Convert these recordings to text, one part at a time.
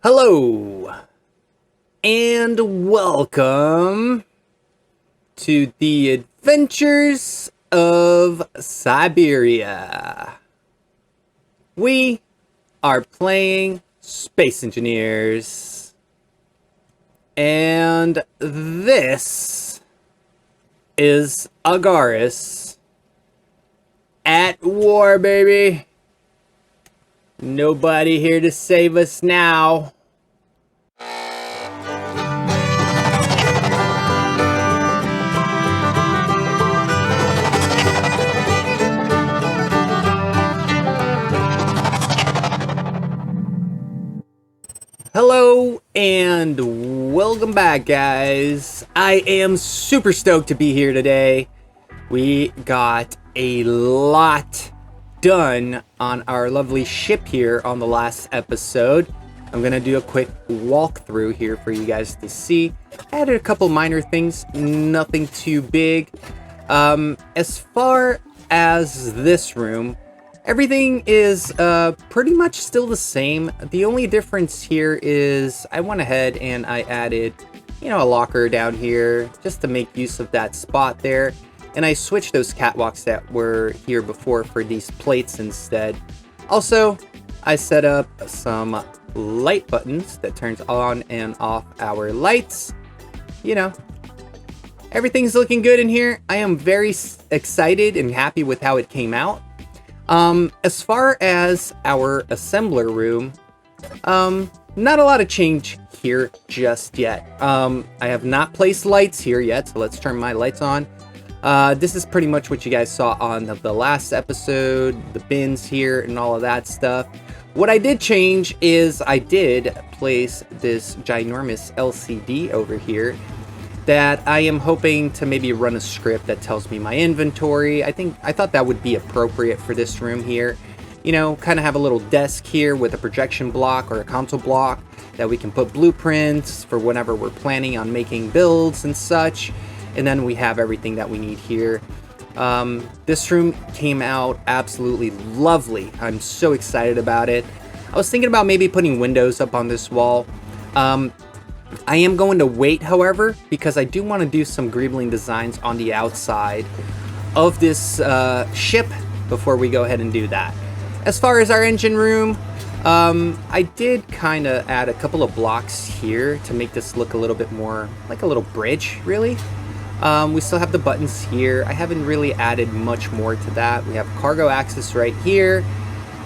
Hello, and welcome to the Adventures of Syberiah. We are playing Space Engineers, and this is Agaris at war, baby. Nobody here to save us now. Hello and welcome back, guys. I am super stoked to be here today. We got a lot done on our lovely ship here on the last episode. I'm gonna do a quick walkthrough here for you guys to see. Added a couple minor things, nothing too big. As far as this room, everything is pretty much still the same. The only difference here is I went ahead and I added, a locker down here just to make use of that spot there. And I switched those catwalks that were here before for these plates instead. Also, I set up some light buttons that turns on and off our lights. Everything's looking good in here. I am very excited and happy with how it came out. As far as our assembler room, not a lot of change here just yet. I have not placed lights here yet, so let's turn my lights on. This is pretty much what you guys saw on the last episode, the bins here and all of that stuff. What I did change is I did place this ginormous LCD over here that I am hoping to maybe run a script that tells me my inventory. I thought that would be appropriate for this room here. Kind of have a little desk here with a projection block or a console block that we can put blueprints for whenever we're planning on making builds and such. And then we have everything that we need here. This room came out absolutely lovely. I'm so excited about it. I was thinking about maybe putting windows up on this wall. I am going to wait, however, because I do want to do some greebling designs on the outside of this ship before we go ahead and do that. As far as our engine room, I did kind of add a couple of blocks here to make this look a little bit more like a little bridge, really. We still have the buttons here. I haven't really added much more to that. We have cargo access right here.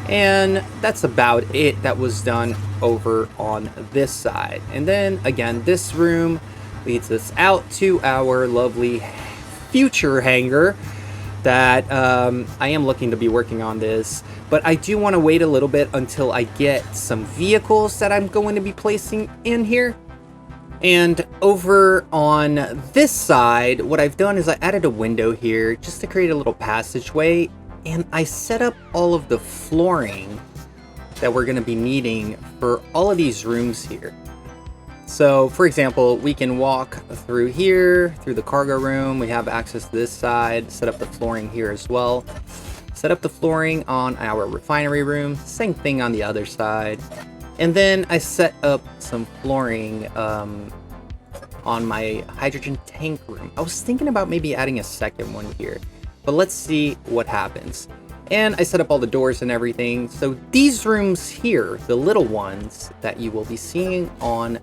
And that's about it that was done over on this side. And then again, this room leads us out to our lovely future hangar that I am looking to be working on this. But I do want to wait a little bit until I get some vehicles that I'm going to be placing in here. And over on this side, what I've done is I added a window here just to create a little passageway. And I set up all of the flooring that we're going to be needing for all of these rooms here. So, for example, we can walk through here, through the cargo room. We have access to this side, set up the flooring here as well. Set up the flooring on our refinery room, same thing on the other side. And then I set up some flooring on my hydrogen tank room. I was thinking about maybe adding a second one here. But let's see what happens. And I set up all the doors and everything. So these rooms here, the little ones that you will be seeing on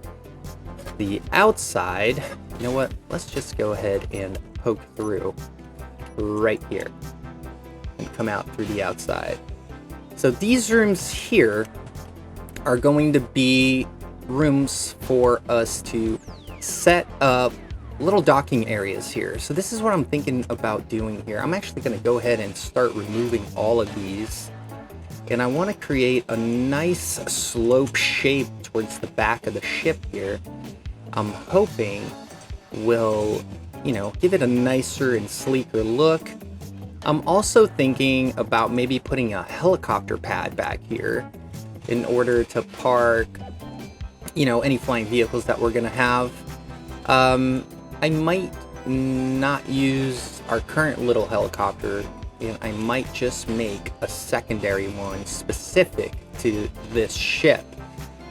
the outside, you know what? Let's just go ahead and poke through right here and come out through the outside. So these rooms here are going to be rooms for us to set up little docking areas here. So this is what I'm thinking about doing here. I'm actually going to go ahead and start removing all of these. And I want to create a nice slope shape towards the back of the ship here. I'm hoping will, give it a nicer and sleeker look. I'm also thinking about maybe putting a helicopter pad back here in order to park, any flying vehicles that we're going to have. I might not use our current little helicopter, and I might just make a secondary one specific to this ship.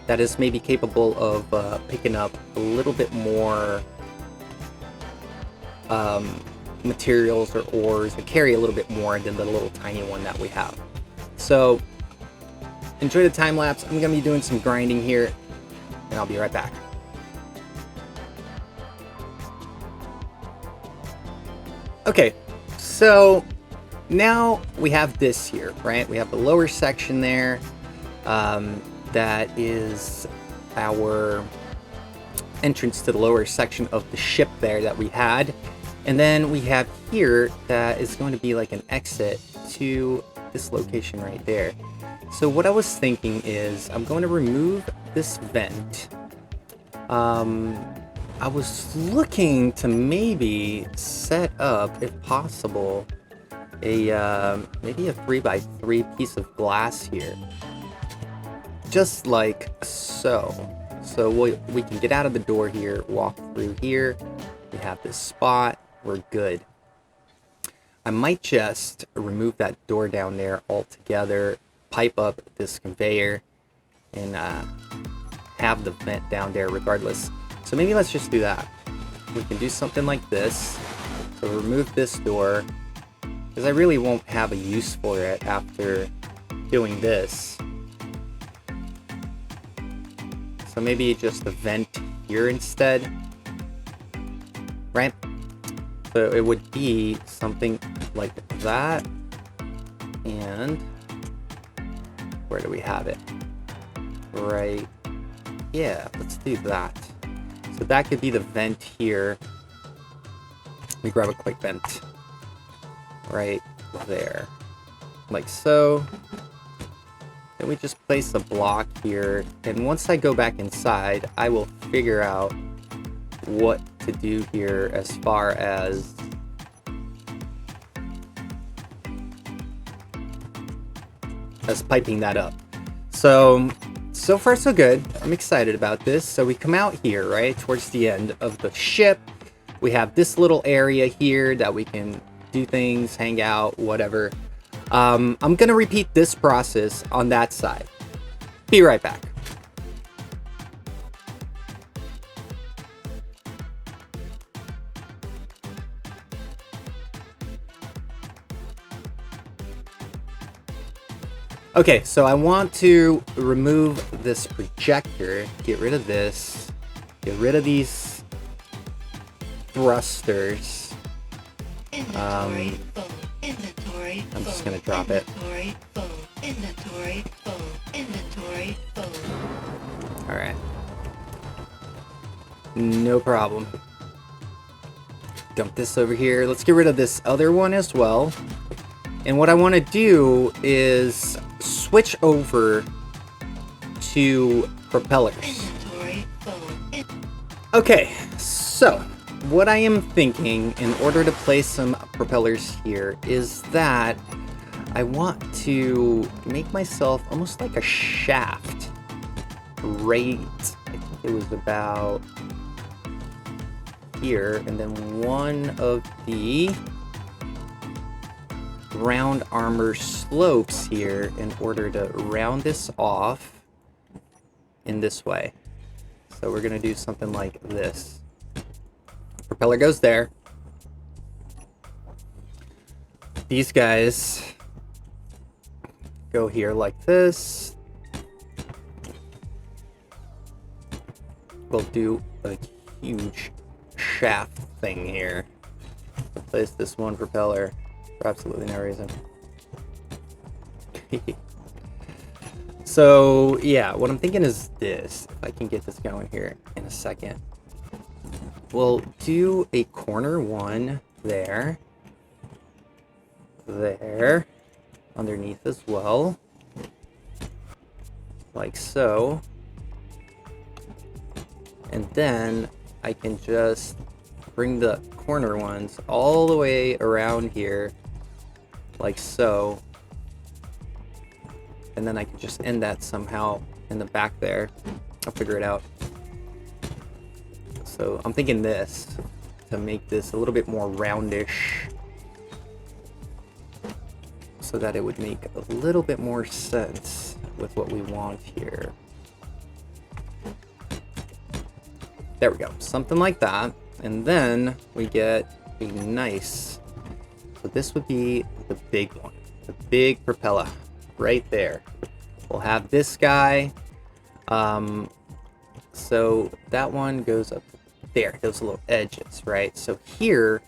that is maybe capable of picking up a little bit more materials or ores, and carry a little bit more than the little tiny one that we have. So enjoy the time lapse. I'm gonna be doing some grinding here, and I'll be right back. Okay, so now we have this here, right? We have the lower section there. That is our entrance to the lower section of the ship there that we had. And then we have here that is going to be like an exit to this location right there. So what I was thinking is I'm going to remove this vent. I was looking to maybe set up, if possible, a maybe a 3x3 piece of glass here. Just like so. So we can get out of the door here, walk through here. We have this spot. We're good. I might just remove that door down there altogether, pipe up this conveyor, and have the vent down there regardless. So maybe let's just do that. We can do something like this. So remove this door, because I really won't have a use for it after doing this. So maybe just a vent here instead, right? So it would be something like that. And where do we have it? Right, yeah, let's do that. So that could be the vent here. Let me grab a quick vent right there, like so. Then we just place a block here, and once I go back inside, I will figure out what to do here as far as piping that up. So far so good. I'm excited about this. So we come out here, right, towards the end of the ship. We have this little area here that we can do things, hang out, whatever. I'm gonna repeat this process on that side. Be right back. Okay, so I want to remove this projector, get rid of this, get rid of these thrusters. I'm just gonna drop it. Alright. No problem. Dump this over here. Let's get rid of this other one as well. And what I want to do is switch over to propellers. Okay, so what I am thinking in order to place some propellers here is that I want to make myself almost like a shaft. Right, I think it was about here, and then one of the round armor slopes here in order to round this off in this way. So we're gonna do something like this. Propeller goes there. These guys go here like this. We'll do a huge shaft thing here. Replace this one propeller for absolutely no reason. So yeah, what I'm thinking is this. If I can get this going here in a second. We'll do a corner one there. There. Underneath as well. Like so. And then I can just bring the corner ones all the way around here, like so. And then I can just end that somehow in the back there. I'll figure it out. So I'm thinking this, to make this a little bit more roundish, so that it would make a little bit more sense with what we want here. There we go. Something like that. And then we get a nice... So this would be the big one. The big propeller. Right there. We'll have this guy. So that one goes up there. Those little edges, right? So here,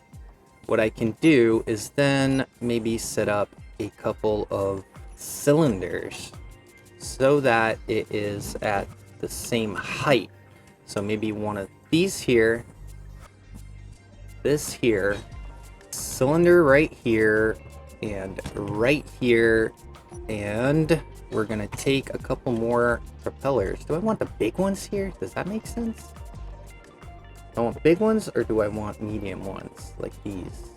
what I can do is then maybe set up a couple of cylinders so that it is at the same height. So maybe one of these here, this here, cylinder right here, and right here, and we're gonna take a couple more propellers. Do I want the big ones here? Does that make sense? Do I want big ones, or do I want medium ones, like these?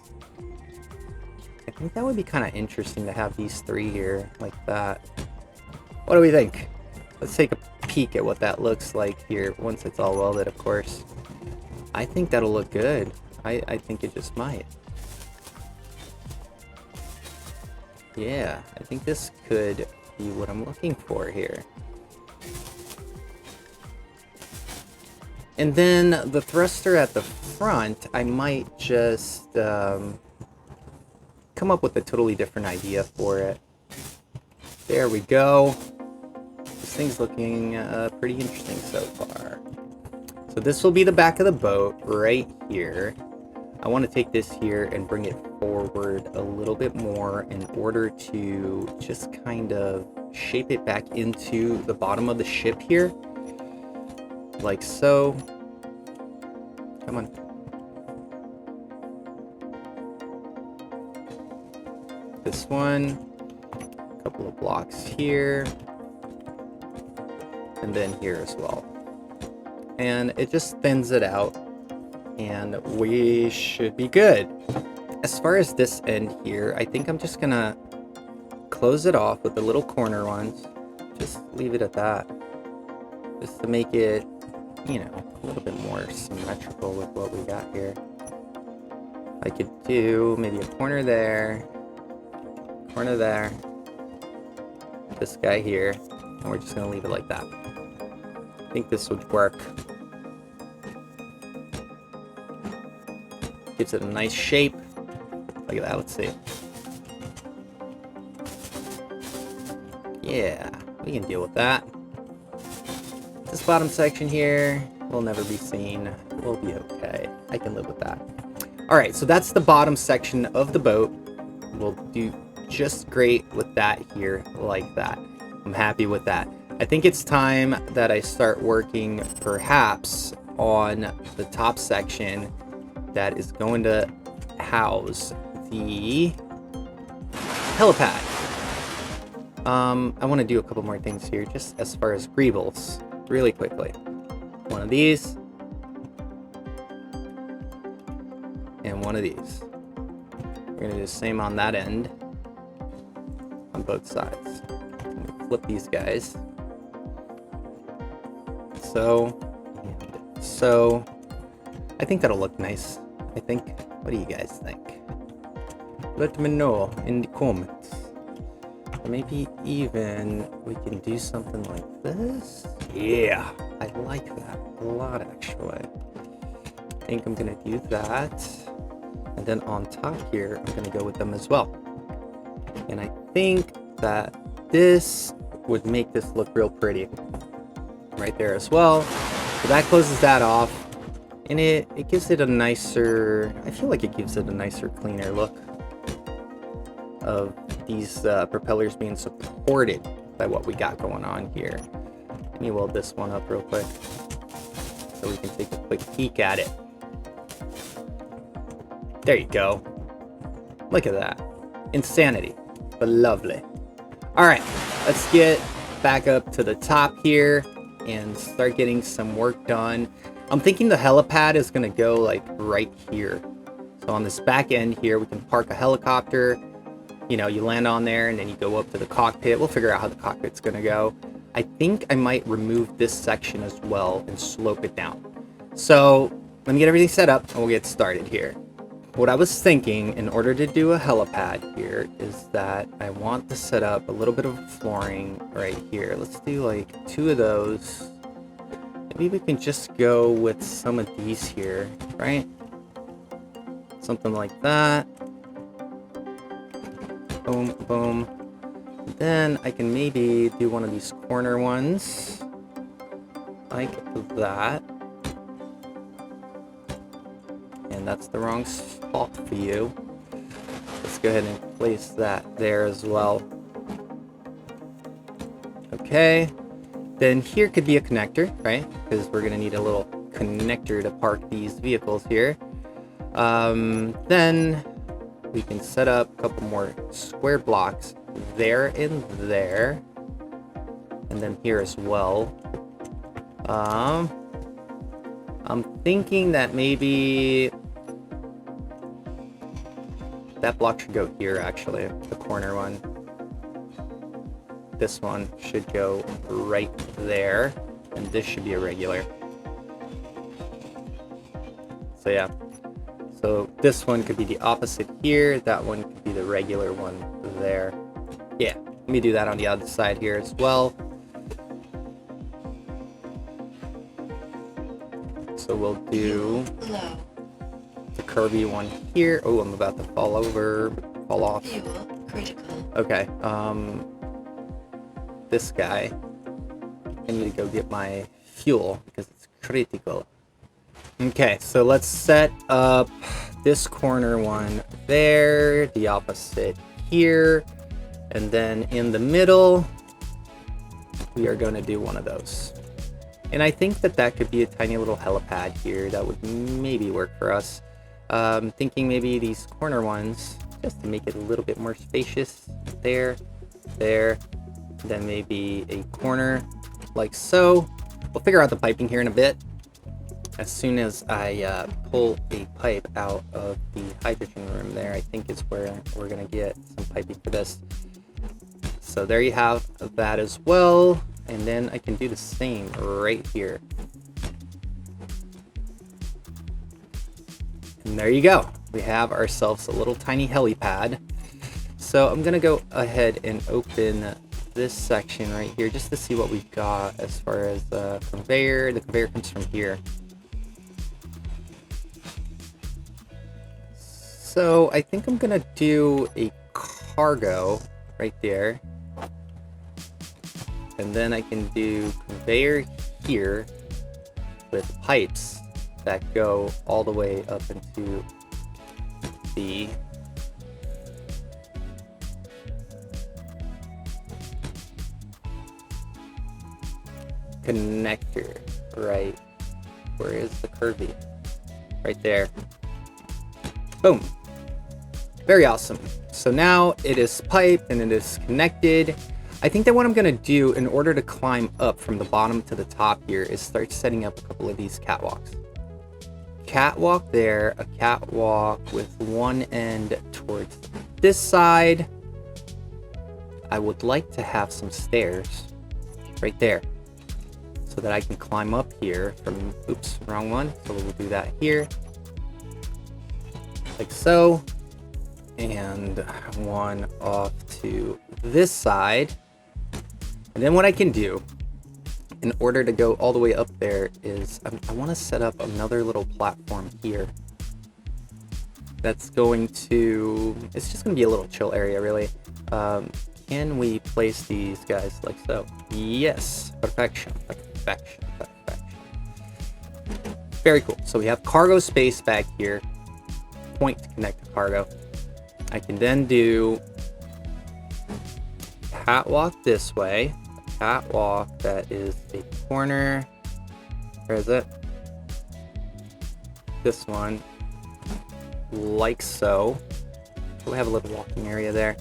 I think that would be kind of interesting to have these three here, like that. What do we think? Let's take a peek at what that looks like here, once it's all welded, of course. I think that'll look good. I think it just might. Yeah, I think this could be what I'm looking for here. And then the thruster at the front, I might just come up with a totally different idea for it. There we go. This thing's looking pretty interesting so far. So this will be the back of the boat right here. I want to take this here and bring it forward a little bit more in order to just kind of shape it back into the bottom of the ship here. Like so. Come on. This one. A couple of blocks here. And then here as well. And it just thins it out. And we should be good. As far as this end here, I think I'm just gonna close it off with the little corner ones. Just leave it at that. Just to make it, you know, a little bit more symmetrical with what we got here. I could do maybe a corner there, this guy here, and we're just gonna leave it like that. I think this would work. Gives it a nice shape. Look at that, let's see. Yeah, we can deal with that. This bottom section here will never be seen. We'll be okay. I can live with that. Alright, so that's the bottom section of the boat. We'll do just great with that here, like that. I'm happy with that. I think it's time that I start working perhaps on the top section that is going to house the helipad. I want to do a couple more things here, just as far as greebles, really quickly. One of these, and one of these. We're gonna do the same on that end, on both sides. Flip these guys. So, and so. I think that'll look nice. I think. What do you guys think? Let me know in the comments. Or maybe even we can do something like this. Yeah, I like that a lot actually. I think I'm gonna do that. And then on top here, I'm gonna go with them as well. And I think that this would make this look real pretty. Right there as well. So that closes that off. And it gives it a nicer, I feel like it gives it a nicer, cleaner look of these propellers being supported by what we got going on here. Let me weld this one up real quick so we can take a quick peek at it. There you go. Look at that. Insanity, but lovely. All right, let's get back up to the top here and start getting some work done. I'm thinking the helipad is gonna go like right here. So on this back end here, we can park a helicopter. You know, you land on there and then you go up to the cockpit. We'll figure out how the cockpit's gonna go. I think I might remove this section as well and slope it down. So let me get everything set up and we'll get started here. What I was thinking in order to do a helipad here is that I want to set up a little bit of flooring right here. Let's do like 2 of those. Maybe we can just go with some of these here, right? Something like that. Boom, boom. Then I can maybe do one of these corner ones. Like that. And that's the wrong spot for you. Let's go ahead and place that there as well. Okay. Then here could be a connector, right? Because we're going to need a little connector to park these vehicles here. Then we can set up a couple more square blocks there and there. And then here as well. I'm thinking that maybe that block should go here, actually, the corner one. This one should go right there, and this should be a regular. So yeah, so this one could be the opposite here, that one could be the regular one there. Yeah, let me do that on the other side here as well. So we'll do the curvy one here. Oh, I'm about to fall off. Okay, this guy, I need to go get my fuel because it's critical. Okay, so let's set up this corner one there, the opposite here, and then in the middle, we are going to do one of those. And I think that that could be a tiny little helipad here that would maybe work for us. Thinking maybe these corner ones, just to make it a little bit more spacious. There, then maybe a corner like so. We'll figure out the piping here in a bit. As soon as I pull a pipe out of the hydrogen room there, I think is where we're gonna get some piping for this. So there you have that as well. And then I can do the same right here. And there you go. We have ourselves a little tiny helipad. So I'm gonna go ahead and open this section right here just to see what we've got as far as the conveyor. The conveyor comes from here. So I think I'm gonna do a cargo right there. And then I can do conveyor here with pipes that go all the way up into the connector, right? Where is the curvy? Right there. Boom. Very awesome. So now it is piped and it is connected. I think that what I'm going to do in order to climb up from the bottom to the top here is start setting up a couple of these catwalks. Catwalk there, a catwalk with one end towards this side. I would like to have some stairs right there so that I can climb up here from, oops, wrong one. So we'll do that here. Like so. And one off to this side. And then what I can do in order to go all the way up there is I want to set up another little platform here. That's going to, it's just going to be a little chill area really. Can we place these guys like so? Yes, perfection, perfection, perfection. Very cool. So we have cargo space back here. Point to connect to cargo. I can then do catwalk this way. Catwalk that is a corner. Where is it? This one. Like so. We have a little walking area there.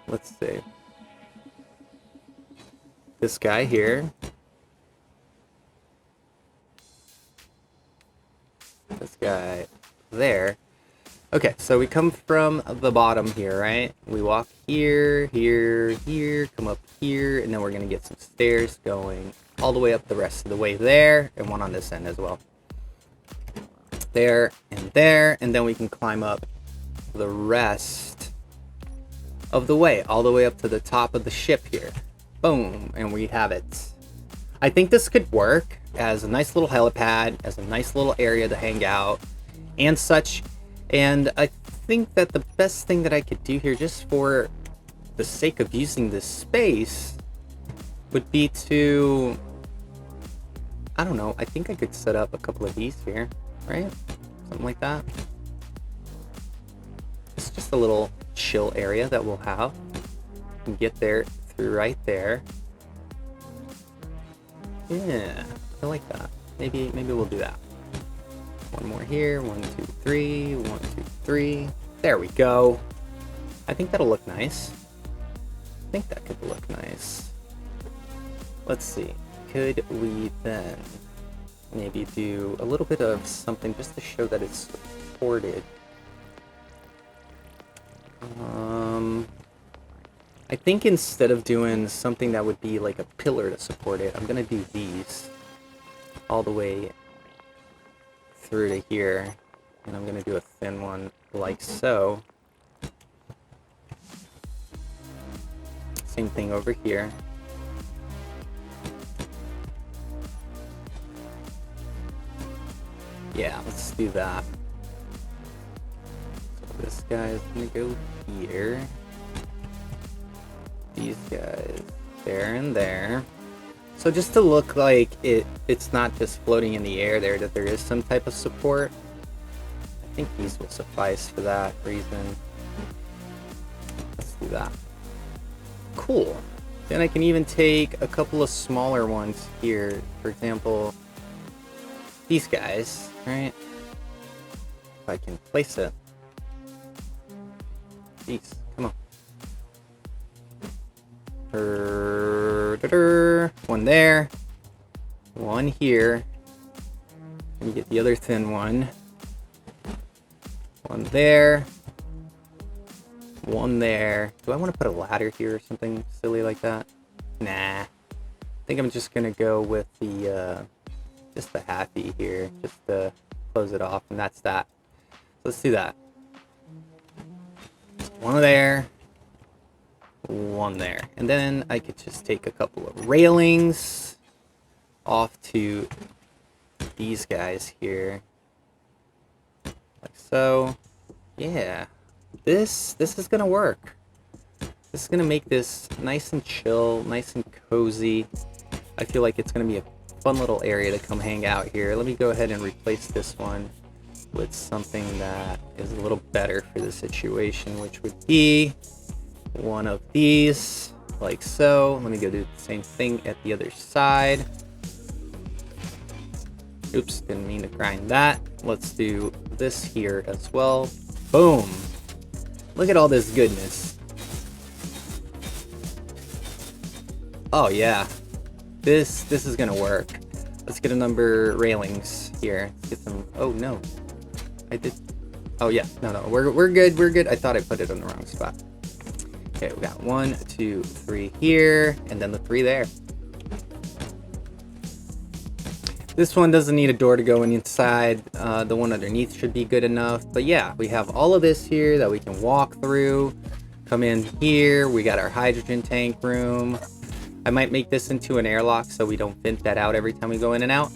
Let's see. This guy here. This guy there. Okay, so we come from the bottom here, right? We walk here, here, here, come up here, and then we're gonna get some stairs going all the way up the rest of the way there, and one on this end as well. There, and then we can climb up the rest of the way, all the way up to the top of the ship here. Boom, and we have it. I think this could work as a nice little helipad, as a nice little area to hang out and such. And I think that the best thing that I could do here, just for the sake of using this space, would be to, I don't know, I think I could set up a couple of these here, right? Something like that. It's just a little chill area that we'll have. You can get there through right there. Yeah, I like that. Maybe we'll do that. One more here. 1, 2, 3. 1, 2, 3. There we go. I think that'll look nice. I think that could look nice. Let's see. Could we then maybe do a little bit of something just to show that it's supported? I think instead of doing something that would be like a pillar to support it, I'm gonna do these all the way through to here, and I'm gonna do a thin one like so. Same thing over here. Yeah, let's do that. So this guy's gonna go here. These guys there and there. So just to look like it's not just floating in the air there, that there is some type of support. I think these will suffice for that reason. Let's do that. Cool. Then I can even take a couple of smaller ones here. For example, these guys, right? If I can place it. These, come on. One there. One here. Let me get the other thin one. One there. One there. Do I want to put a ladder here or something silly like that? Nah. I think I'm just gonna go with the just the happy here, just to close it off, and that's that. So let's do that. One there. One there. And then I could just take a couple of railings off to these guys here. Like so. Yeah. This is gonna work. This is gonna make this nice and chill, nice and cozy. I feel like it's gonna be a fun little area to come hang out here. Let me go ahead and replace this one with something that is a little better for the situation, which would be one of these, like so. Let me go do the same thing at the other side. Oops, didn't mean to grind that. Let's do this here as well. Boom. Look at all this goodness. Oh yeah. This is gonna work. Let's get a number railings here. Let's get some. Oh no. I did. Oh yeah. No. We're good. We're good. I thought I put it in the wrong spot. Okay, we got 1, 2, 3 here, and then the 3 there. This one doesn't need a door to go inside. The one underneath should be good enough. But yeah, we have all of this here that we can walk through. Come in here. We got our hydrogen tank room. I might make this into an airlock so we don't vent that out every time we go in and out.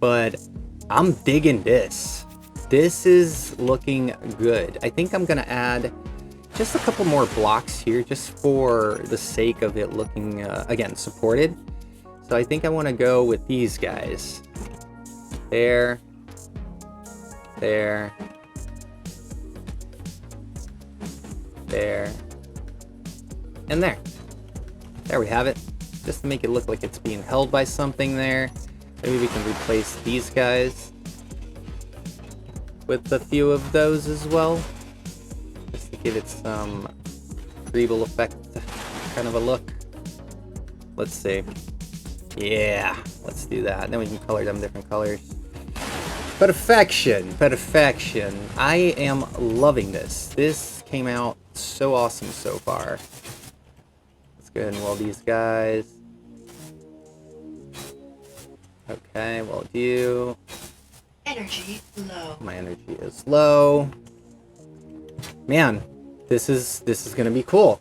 But I'm digging this. This is looking good. I think I'm going to add just a couple more blocks here just for the sake of it looking, again, supported. So I think I want to go with these guys. There. There. There. And there. There we have it. Just to make it look like it's being held by something there. Maybe we can replace these guys with a few of those as well. Just to give it some Greeble effect kind of a look. Let's see. Yeah, let's do that. Then we can color them different colors. Perfection. Perfection. I am loving this. This came out so awesome so far. Let's go ahead and weld these guys. Okay, weld you. Energy low. My energy is low. Man, this is gonna be cool.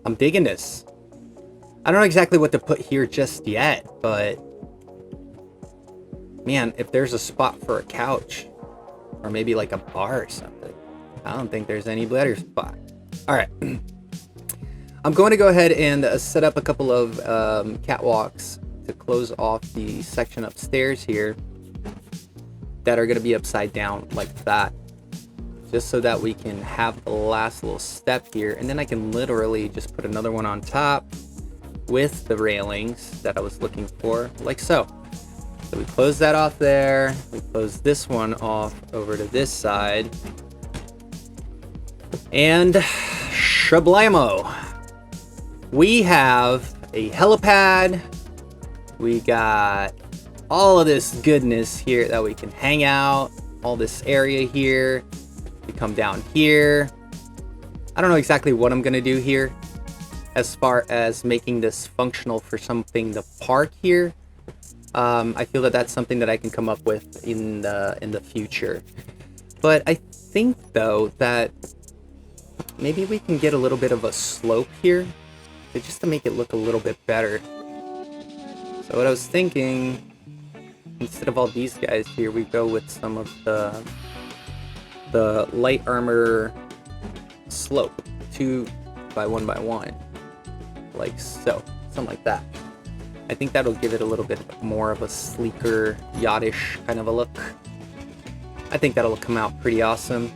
I'm digging this. I don't know exactly what to put here just yet, but man, if there's a spot for a couch or maybe like a bar or something, I don't think there's any better spot. All right. I'm going to go ahead and set up a couple of catwalks to close off the section upstairs here that are going to be upside down like that, just so that we can have the last little step here, and then I can literally just put another one on top with the railings that I was looking for, like so. So we close that off there, we close this one off over to this side, and shablamo! We have a helipad, we got all of this goodness here that we can hang out, all this area here. We come down here. I don't know exactly what I'm gonna do here as far as making this functional for something to park here. I feel that that's something that I can come up with in the future. But I think though that maybe we can get a little bit of a slope here just to make it look a little bit better. So what I was thinking, instead of all these guys here, we go with some of the light armor slope, 2 by 1 by 1, like so, something like that. I think that'll give it a little bit more of a sleeker, yachtish kind of a look. I think that'll come out pretty awesome.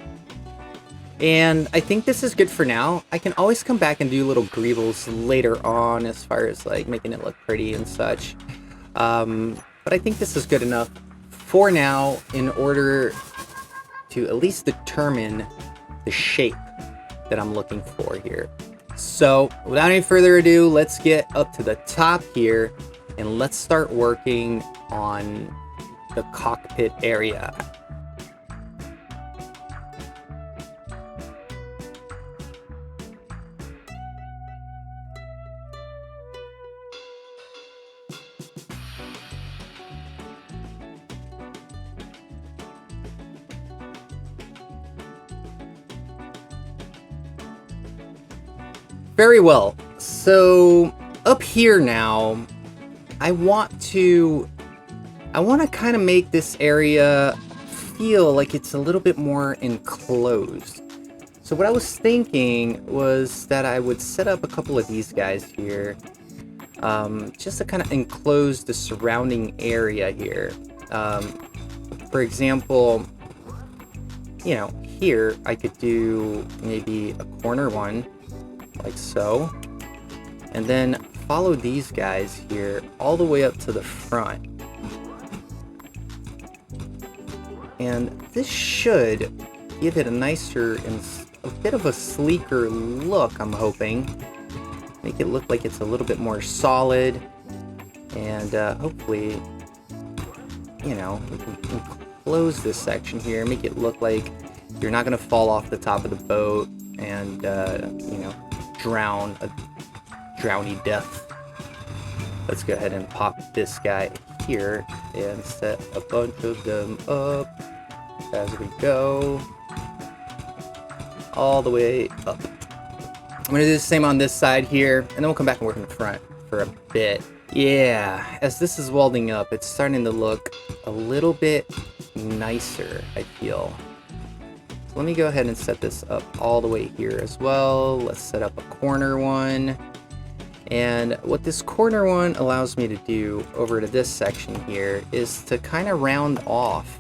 And I think this is good for now. I can always come back and do little greebles later on as far as like making it look pretty and such. But I think this is good enough for now in order to at least determine the shape that I'm looking for here. So without any further ado, let's get up to the top here and let's start working on the cockpit area. Very well. So up here now, I want to kind of make this area feel like it's a little bit more enclosed. So what I was thinking was that I would set up a couple of these guys here, just to kind of enclose the surrounding area here. For example, you know, here I could do maybe a corner one, like so, and then follow these guys here all the way up to the front. And this should give it a nicer and a bit of a sleeker look, I'm hoping. Make it look like it's a little bit more solid, and hopefully, you know, we can close this section here, make it look like you're not going to fall off the top of the boat and, you know, drown a drowny death. Let's go ahead and pop this guy here and set a bunch of them up as we go all the way up. I'm gonna do the same on this side here, and then we'll come back and work in the front for a bit. Yeah, as this is welding up, it's starting to look a little bit nicer, I feel. Let me go ahead and set this up all the way here as well. Let's set up a corner one. And what this corner one allows me to do over to this section here is to kind of round off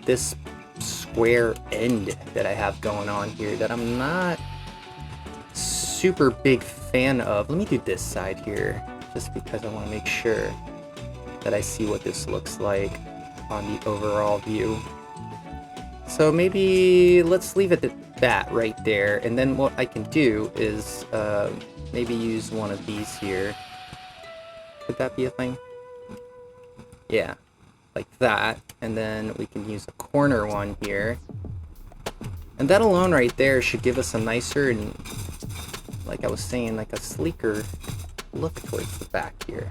this square end that I have going on here that I'm not super big fan of. Let me do this side here just because I want to make sure that I see what this looks like on the overall view. So maybe let's leave it at that right there, and then what I can do is maybe use one of these here. Could that be a thing? Yeah, like that, and then we can use a corner one here. And that alone right there should give us a nicer and, like I was saying, like a sleeker look towards the back here.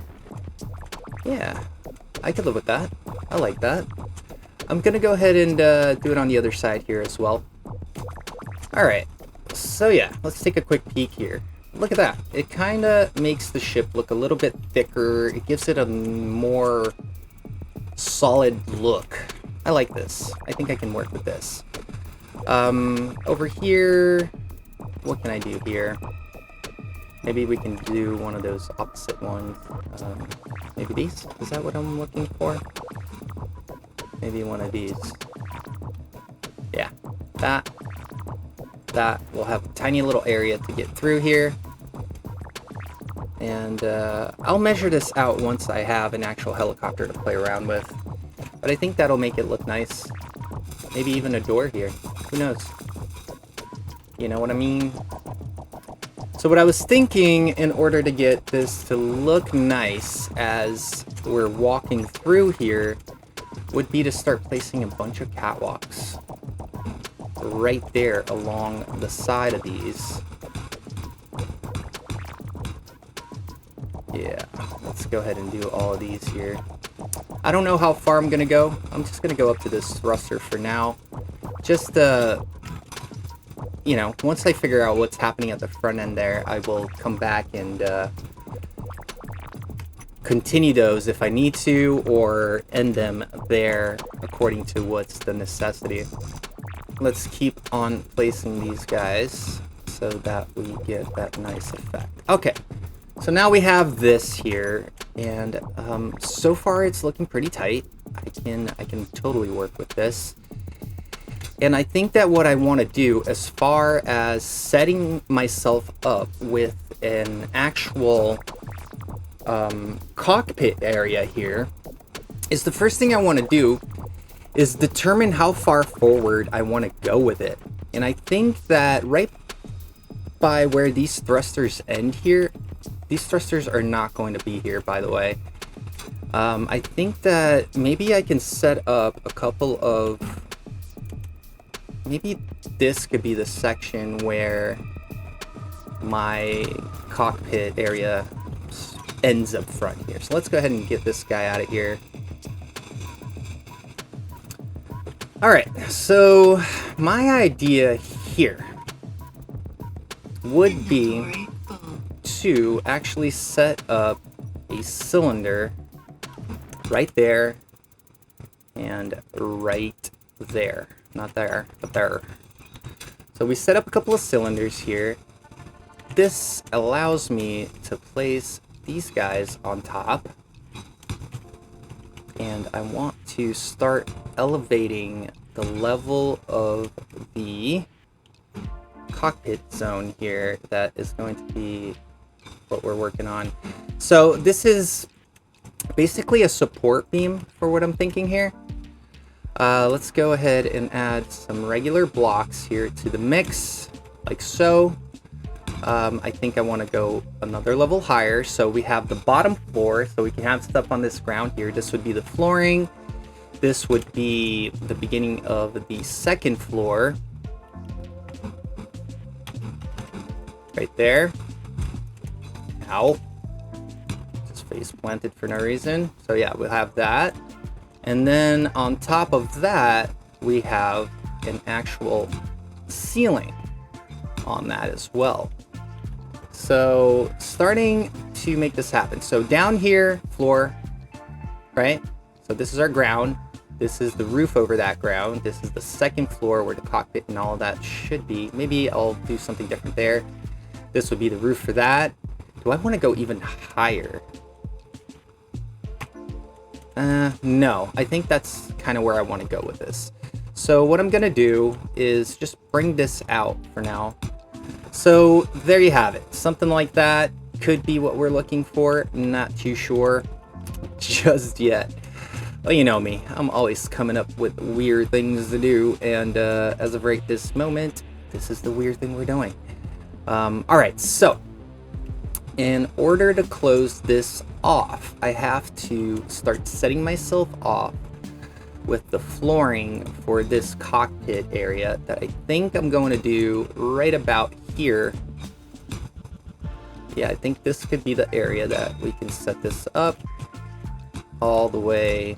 Yeah, I could live with that. I like that. I'm gonna go ahead and do it on the other side here as well. Alright, so yeah, let's take a quick peek here. look at that. It kind of makes the ship look a little bit thicker. It gives it a more solid look. I like this. I think I can work with this. Over here, what can I do here? Maybe we can do one of those opposite ones. Maybe these? Is that what I'm looking for? Maybe one of these. Yeah, that. We'll have a tiny little area to get through here. And I'll measure this out once I have an actual helicopter to play around with. But I think that'll make it look nice. Maybe even a door here. Who knows? You know what I mean? So what I was thinking, in order to get this to look nice as we're walking through here, would be to start placing a bunch of catwalks right there along the side of these. Yeah, let's go ahead and do all of these here. I don't know how far I'm gonna go. I'm just gonna go up to this thruster for now. Just you know, once I figure out what's happening at the front end there, I will come back and continue those if I need to, or end them there according to what's the necessity. Let's keep on placing these guys so that we get that nice effect. Okay, so now we have this here, and so far it's looking pretty tight. I can totally work with this. And I think that what I want to do as far as setting myself up with an actual cockpit area here is the first thing I want to do is determine how far forward I want to go with it. And I think that right by where these thrusters end here, these thrusters are not going to be here, by the way. I think that maybe I can set up a couple of... Maybe this could be the section where my cockpit area ends up front here. So let's go ahead and get this guy out of here. Alright, so my idea here would be to actually set up a cylinder right there and right there. Not there, but there. So we set up a couple of cylinders here. This allows me to place these guys on top. And I want to start elevating the level of the cockpit zone here. That is going to be what we're working on. So this is basically a support beam for what I'm thinking here. Let's go ahead and add some regular blocks here to the mix, like so. I think I want to go another level higher, so we have the bottom floor, so we can have stuff on this ground here. This would be the flooring. This would be the beginning of the second floor. Right there. Ow. Just face planted for no reason. So yeah, we'll have that. And then on top of that, we have an actual ceiling on that as well. So starting to make this happen. So down here, floor, right? So this is our ground. This is the roof over that ground. This is the second floor where the cockpit and all of that should be. Maybe I'll do something different there. This would be the roof for that. Do I want to go even higher? No, I think that's kind of where I want to go with this. So what I'm going to do is just bring this out for now. So there you have it. Something like that could be what we're looking for. Not too sure just yet. Well, you know me. I'm always coming up with weird things to do. And as of right this moment, this is the weird thing we're doing. Alright, so in order to close this off, I have to start setting myself off with the flooring for this cockpit area that I think I'm going to do right about here. Yeah, I think this could be the area that we can set this up all the way.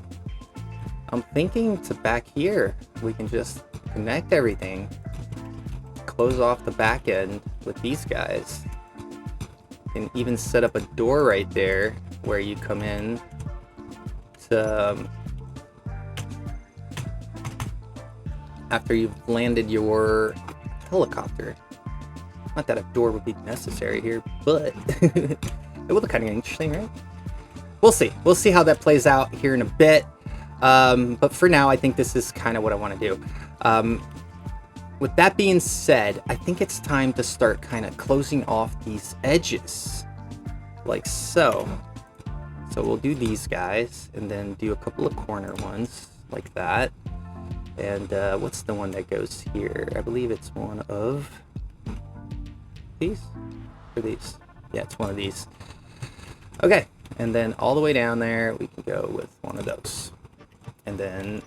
I'm thinking to back here. We can just connect everything, close off the back end with these guys. can even set up a door right there where you come in to after you've landed your helicopter. Not that a door would be necessary here, but it will look kind of interesting, right? We'll see. We'll see how that plays out here in a bit. But for now, I think this is kind of what I want to do. With that being said, I think it's time to start kind of closing off these edges, like so. So we'll do these guys, and then do a couple of corner ones, like that. And what's the one that goes here? I believe it's one of these? Or these? Yeah, it's one of these. Okay, and then all the way down there, we can go with one of those. And then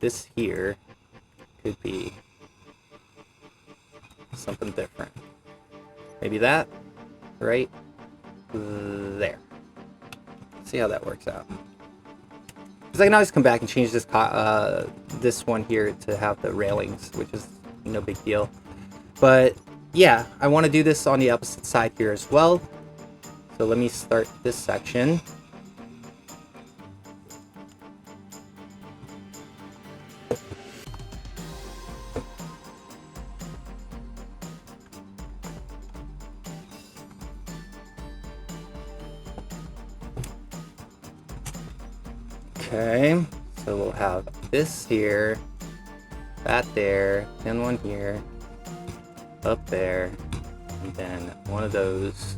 this here could be something different. Maybe that, right there. See how that works out. Because I can always come back and change this this one here to have the railings, which is no big deal. But yeah, I want to do this on the opposite side here as well. So let me start this section. Okay, so we'll have this here, that there, and one here, up there, and then one of those,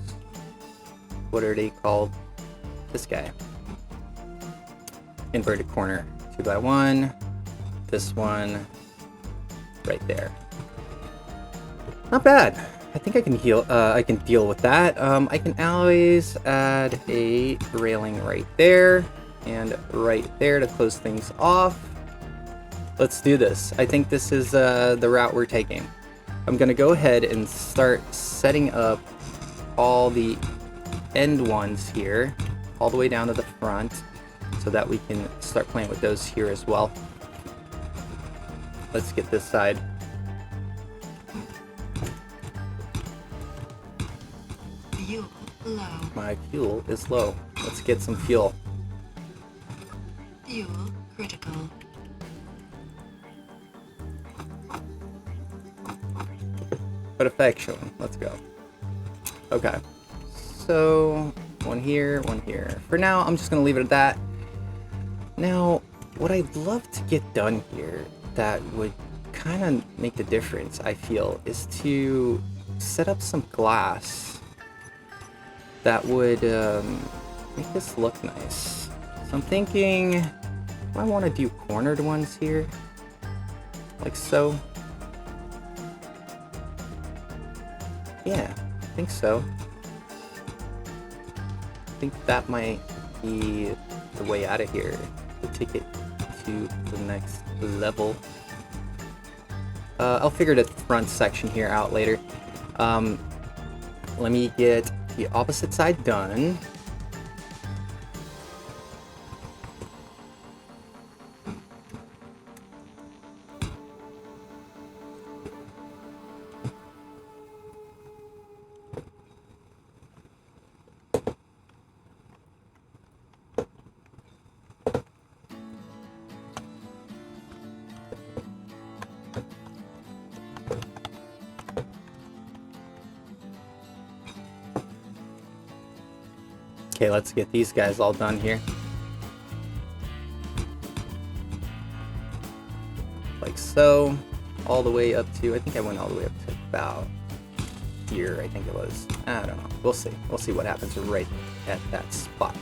what are they called? This guy. Inverted corner, 2x1, this one, right there. Not bad. I think I can I can deal with that. I can always add a railing right there, and right there to close things off. Let's do this. I think this is the route we're taking. I'm gonna go ahead and start setting up all the end ones here, all the way down to the front, so that we can start playing with those here as well. Let's get this side. Fuel low. My fuel is low. Let's get some fuel. Fuel critical. Perfection. Let's go. Okay. So, one here, one here. For now, I'm just going to leave it at that. Now, what I'd love to get done here that would kind of make the difference, I feel, is to set up some glass that would make this look nice. So I'm thinking, I want to do cornered ones here, like so. Yeah, I think so. I think that might be the way out of here to take it to the next level. I'll figure the front section here out later. Let me get the opposite side done. Okay, let's get these guys all done here. Like so, all the way up to, I think I went all the way up to about here, I think it was. I don't know, we'll see. We'll see what happens right at that spot.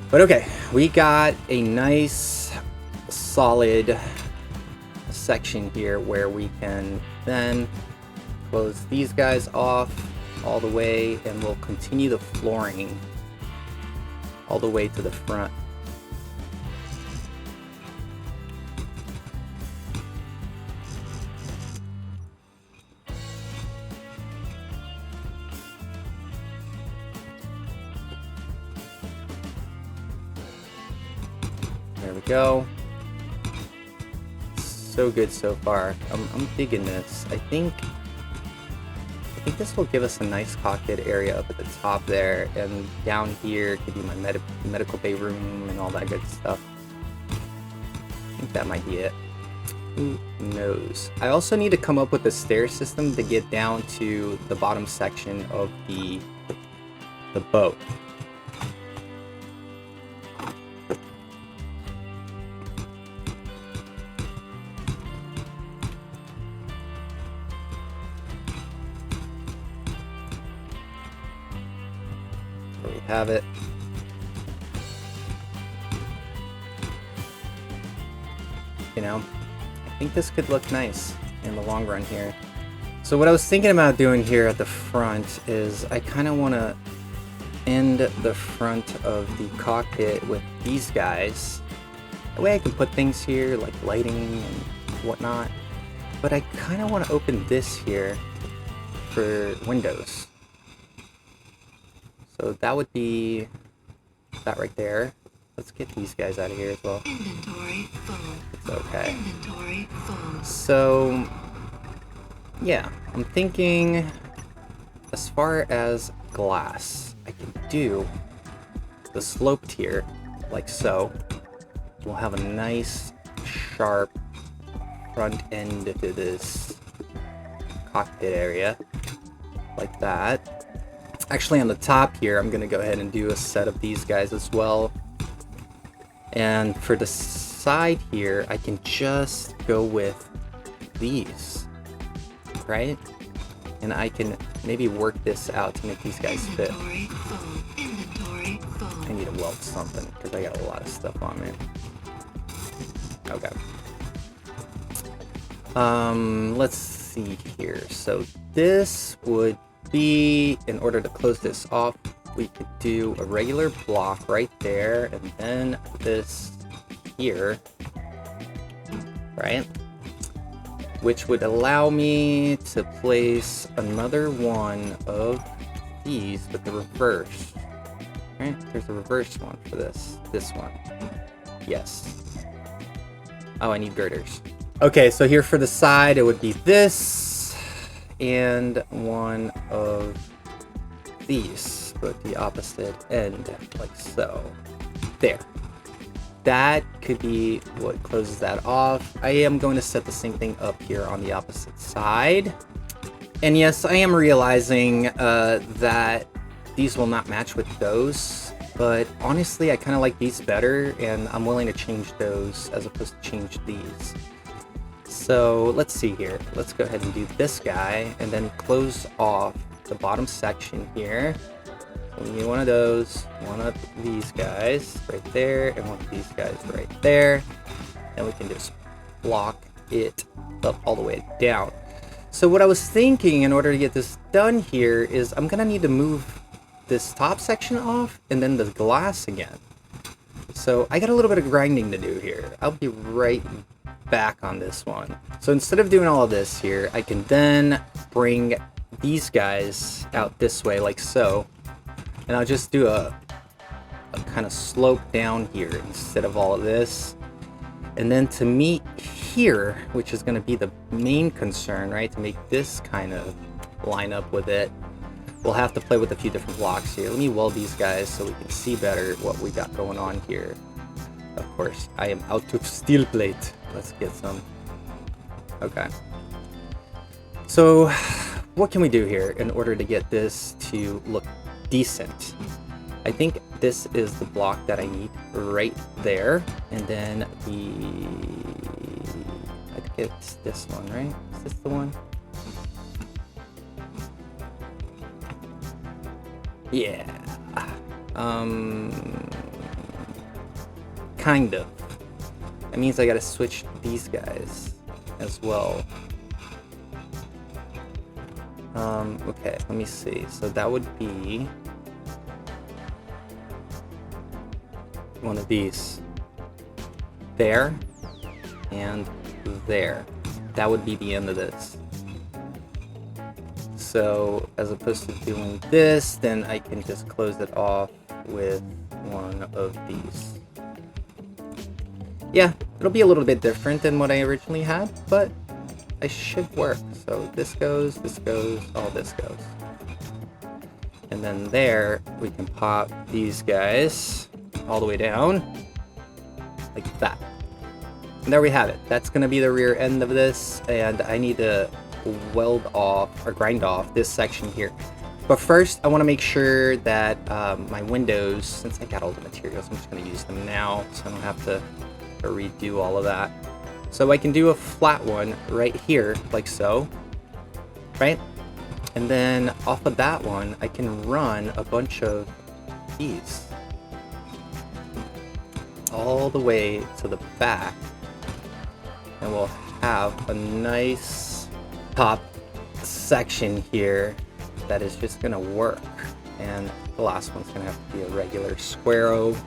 But okay, we got a nice, solid section here where we can then close these guys off all the way, and we'll continue the flooring all the way to the front. There we go. So good so far. I'm digging this. I think think this will give us a nice cockpit area up at the top there, and down here could be my medical bay room and all that good stuff. I think that might be it. Who knows? I also need to come up with a stair system to get down to the bottom section of the boat. There we have it. You know, I think this could look nice in the long run here. So what I was thinking about doing here at the front is I kind of want to end the front of the cockpit with these guys. That way I can put things here like lighting and whatnot. But I kind of want to open this here for windows. So that would be that right there. Let's get these guys out of here as well. Inventory full. It's okay. Inventory full. So, yeah, I'm thinking as far as glass, I can do the sloped here, like so. We'll have a nice, sharp front end to this cockpit area, like that. Actually, on the top here, I'm going to go ahead and do a set of these guys as well. And for the side here, I can just go with these, right? And I can maybe work this out to make these guys fit. Inventory full. Inventory full. I need to weld something because I got a lot of stuff on me. Okay. Let's see here. So this would be, in order to close this off, we could do a regular block right there, and then this here, right? Which would allow me to place another one of these with the reverse. Right? There's a reverse one for this. This one. Yes. Oh, I need girders. Okay, so here for the side, it would be this and one of these, but the opposite end, like so. There. That could be what closes that off. I am going to set the same thing up here on the opposite side. And yes, I am realizing that these will not match with those, but honestly, I kind of like these better, and I'm willing to change those as opposed to change these. So let's see here. Let's go ahead and do this guy, and then close off the bottom section here. So we need one of those, one of these guys right there, and one of these guys right there. And we can just block it up all the way down. So what I was thinking in order to get this done here is I'm gonna need to move this top section off and then the glass again. So I got a little bit of grinding to do here. I'll be right back on this one. So instead of doing all of this here, I can then bring these guys out this way like so, and I'll just do a kind of slope down here instead of all of this. And then to meet here, which is going to be the main concern, right, to make this kind of line up with it, we'll have to play with a few different blocks here. Let me weld these guys so we can see better what we got going on here. Of course, I am out of steel plate. Let's get some. Okay. So what can we do here in order to get this to look decent? I think this is the block that I need right there. And then I think it's this one, right? Is this the one? Yeah. Kind of. That means I gotta switch these guys as well. Okay, let me see. So that would be one of these. There and there. That would be the end of this. So as opposed to doing this, then I can just close it off with one of these. Yeah, it'll be a little bit different than what I originally had, but I should work. So this goes, all this goes. And then there, we can pop these guys all the way down, like that. And there we have it. That's gonna be the rear end of this, and I need to weld off, or grind off, this section here. But first, I wanna make sure that my windows, since I got all the materials, I'm just gonna use them now, so I don't have to redo all of that. So I can do a flat one right here, like so, right? And then off of that one, I can run a bunch of these all the way to the back. And we'll have a nice top section here that is just gonna work. And the last one's gonna have to be a regular squareo.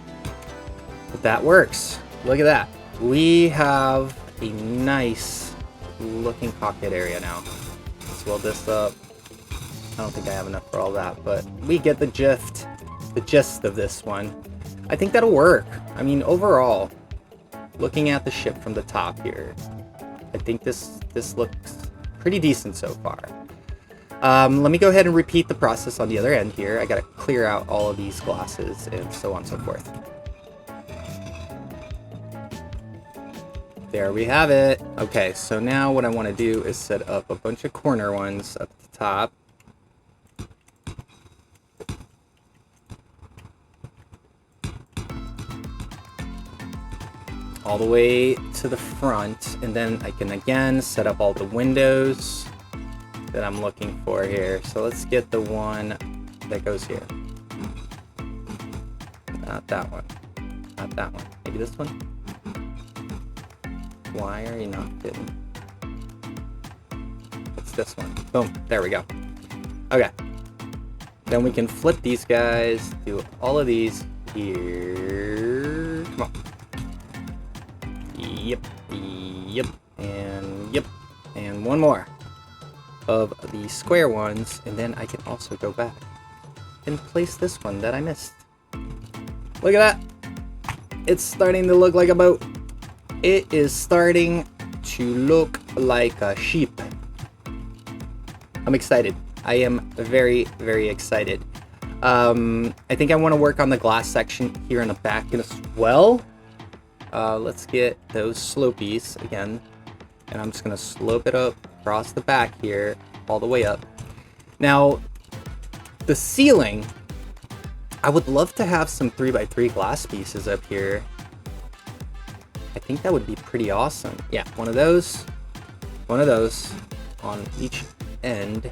But that works. Look at that. We have a nice looking cockpit area now. Let's weld this up. I don't think I have enough for all that, but we get the gist of this one. I think that'll work. I mean, overall, looking at the ship from the top here, I think this looks pretty decent so far. Let me go ahead and repeat the process on the other end here. I gotta clear out all of these glasses and so on and so forth. There we have it. Okay, so now what I want to do is set up a bunch of corner ones up at the top. All the way to the front, and then I can again set up all the windows that I'm looking for here. So let's get the one that goes here. Not that one. Not that one. Maybe this one? Why are you not fitting? It's this one. Boom. There we go. Okay. Then we can flip these guys, do all of these here. Come on. Yep. Yep. And yep. And one more of the square ones. And then I can also go back and place this one that I missed. Look at that. It's starting to look like a boat. It is starting to look like a sheep. I'm excited. I am very, very excited. I think I want to work on the glass section here in the back as well. Let's get those slopies again. And I'm just going to slope it up across the back here, all the way up. Now, the ceiling, I would love to have some 3x3 glass pieces up here. I think that would be pretty awesome. Yeah, one of those on each end.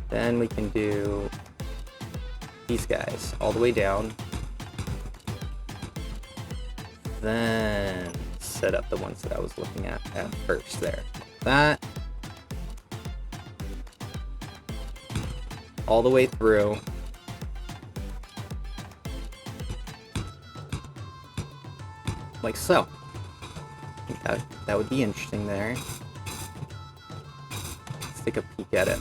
Then we can do these guys all the way down. Then set up the ones that I was looking at first there. That. All the way through. Like so. I think that would be interesting there. Let's take a peek at it.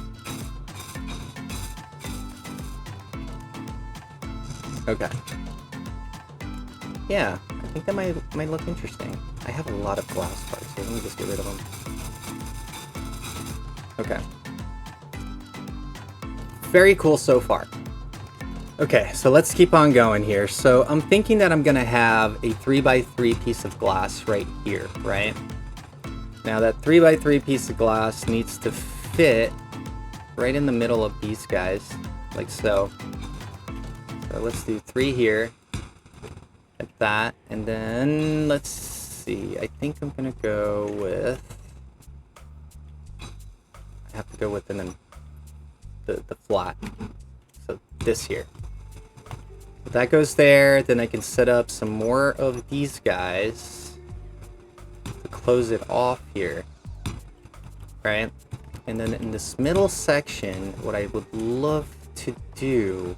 Okay. Yeah, I think that might look interesting. I have a lot of glass parts, so let me just get rid of them. Okay. Very cool so far. Okay, so let's keep on going here. So I'm thinking that I'm gonna have a 3x3 piece of glass right here, right? Now that 3x3 piece of glass needs to fit right in the middle of these guys, like so. So let's do 3 here, at that, and then let's see. I think I'm gonna go with. I have to go with the flat. So this here. If that goes there, then I can set up some more of these guys to close it off here, right? And then in this middle section, what I would love to do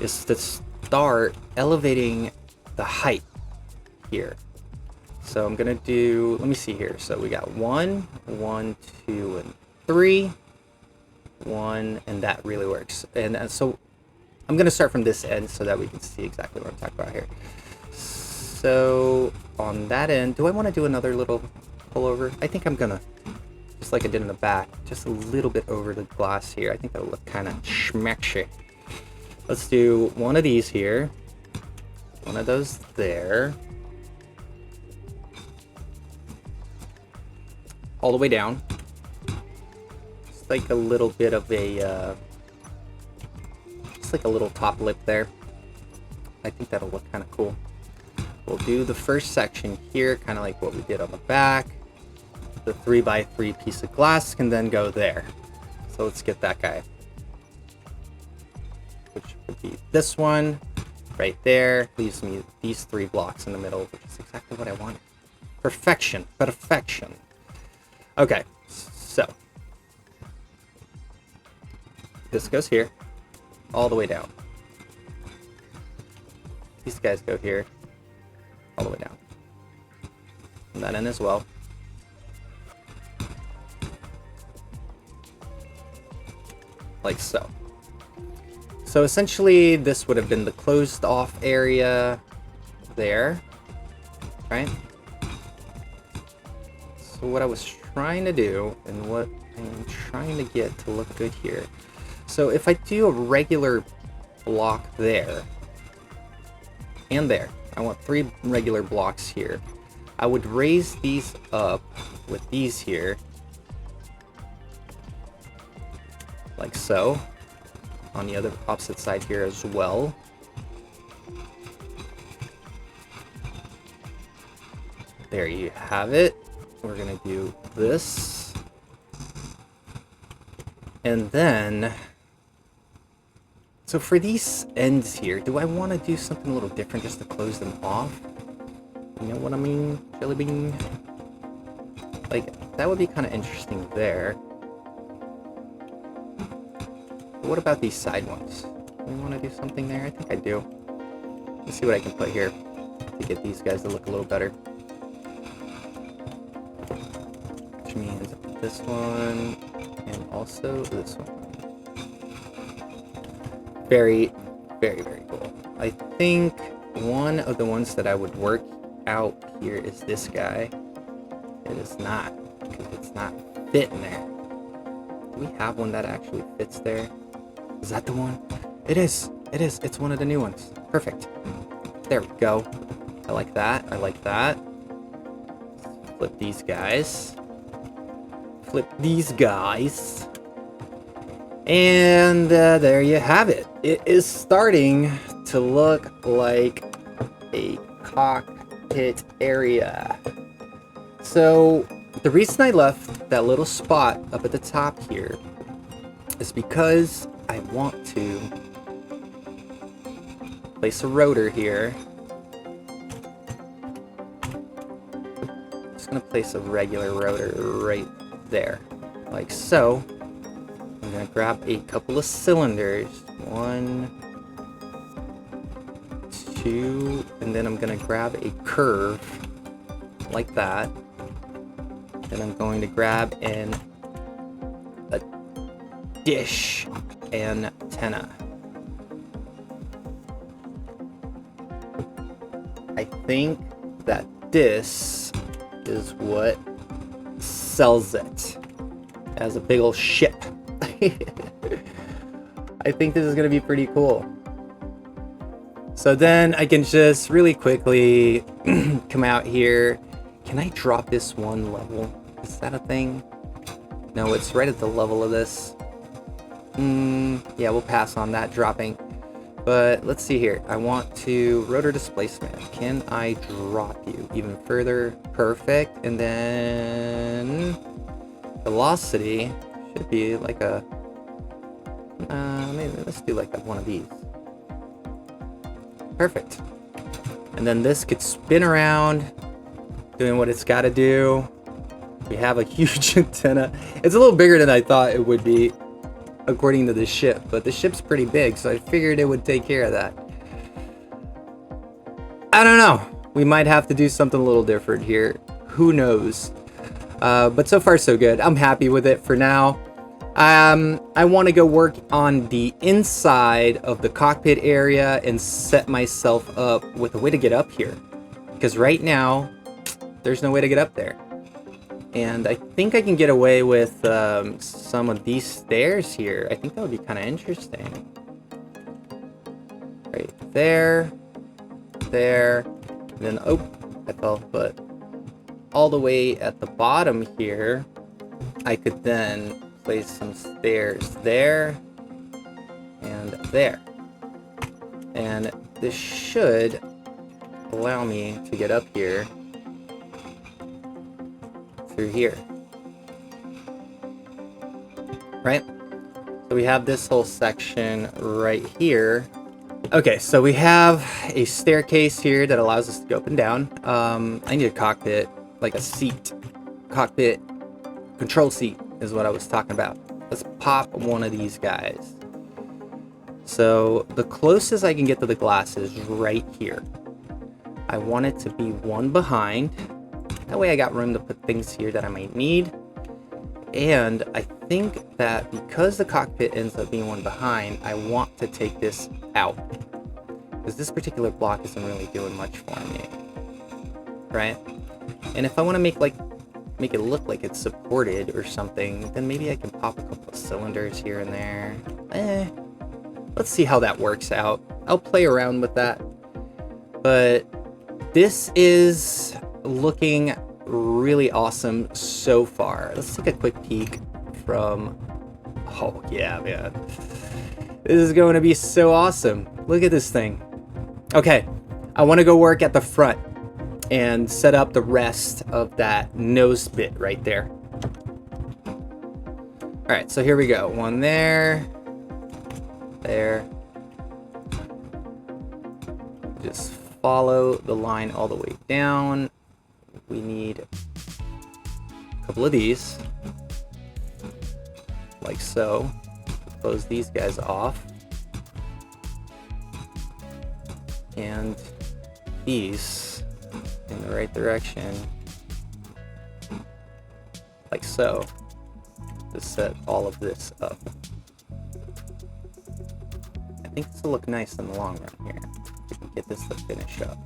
is to start elevating the height here. So I'm gonna do, let me see here. So we got 1, 2, and 3. 1, and that really works. And so I'm gonna start from this end so that we can see exactly what I'm talking about here. So on that end, do I want to do another little pullover? I think I'm gonna just like I did in the back, just a little bit over the glass here. I think that'll look kind of schmeckshy. Let's do one of these here, one of those there, all the way down. Just like a little bit of a, just like a little top lip there. I think that'll look kind of cool. We'll do the first section here, kind of like what we did on the back. The 3x3 piece of glass can then go there. So let's get that guy. Which would be this one right there. Leaves me these 3 blocks in the middle, which is exactly what I wanted. Perfection. Perfection. Okay, so this goes here, all the way down. These guys go here, all the way down. And that in as well. Like so. So essentially this would have been the closed off area there, right? So what I was trying to do and what I'm trying to get to look good here. So if I do a regular block there and there, I want 3 regular blocks here. I would raise these up with these here, like so, on the other opposite side here as well. There you have it. We're gonna do this. And then, so for these ends here, do I want to do something a little different just to close them off? You know what I mean, Jelly Bean? Like, that would be kind of interesting there. But what about these side ones? Do we want to do something there? I think I do. Let's see what I can put here to get these guys to look a little better. Which means this one and also this one. Very, very, very cool. I think one of the ones that I would work out here is this guy. It is not, because it's not fitting there. Do we have one that actually fits there? Is that the one? It is. It is. It's one of the new ones. Perfect. There we go. I like that. I like that. Flip these guys. Flip these guys. And there you have it. It is starting to look like a cockpit area. So the reason I left that little spot up at the top here is because I want to place a rotor here. I'm just gonna place a regular rotor right there, like so. I'm gonna grab a couple of cylinders, 1, 2, and then I'm gonna grab a curve like that. Then I'm going to grab a dish antenna. I think that this is what sells it as a big old ship. I think this is going to be pretty cool. So then I can just really quickly come out here. Can I drop this one level? Is that a thing? No, it's right at the level of this. Yeah, we'll pass on that dropping. But let's see here. I want to rotor displacement. Can I drop you even further? Perfect. And then velocity should be like a maybe let's do like one of these. Perfect. And then this could spin around, doing what it's got to do. We have a huge antenna. It's a little bigger than I thought it would be, according to the ship, but the ship's pretty big, so I figured it would take care of that. I don't know. We might have to do something a little different here. Who knows? But so far so good. I'm happy with it for now. I want to go work on the inside of the cockpit area and set myself up with a way to get up here. Because right now, there's no way to get up there. And I think I can get away with some of these stairs here. I think that would be kind of interesting. Right there, there, and then, oh, I fell, but all the way at the bottom here, I could then place some stairs there and there. And this should allow me to get up here through here. Right? So we have this whole section right here. Okay, so we have a staircase here that allows us to go up and down. I need a cockpit, like a seat. Cockpit control seat is what I was talking about. Let's pop one of these guys. So the closest I can get to the glass is right here. I want it to be one behind. That way I got room to put things here that I might need. And I think that because the cockpit ends up being one behind, I want to take this out. Because this particular block isn't really doing much for me. Right? And if I want to make it look like it's supported or something, then maybe I can pop a couple of cylinders here and there. Let's see how that works out. I'll play around with that. But this is looking really awesome so far. Let's take a quick peek from... Oh, yeah, man. This is going to be so awesome. Look at this thing. Okay, I want to go work at the front and set up the rest of that nose bit right there. Alright, so here we go. One there. There. Just follow the line all the way down. We need a couple of these. Like so. Close these guys off. And these in the right direction. Like so. To set all of this up. I think this will look nice in the long run here. We can get this to finish up.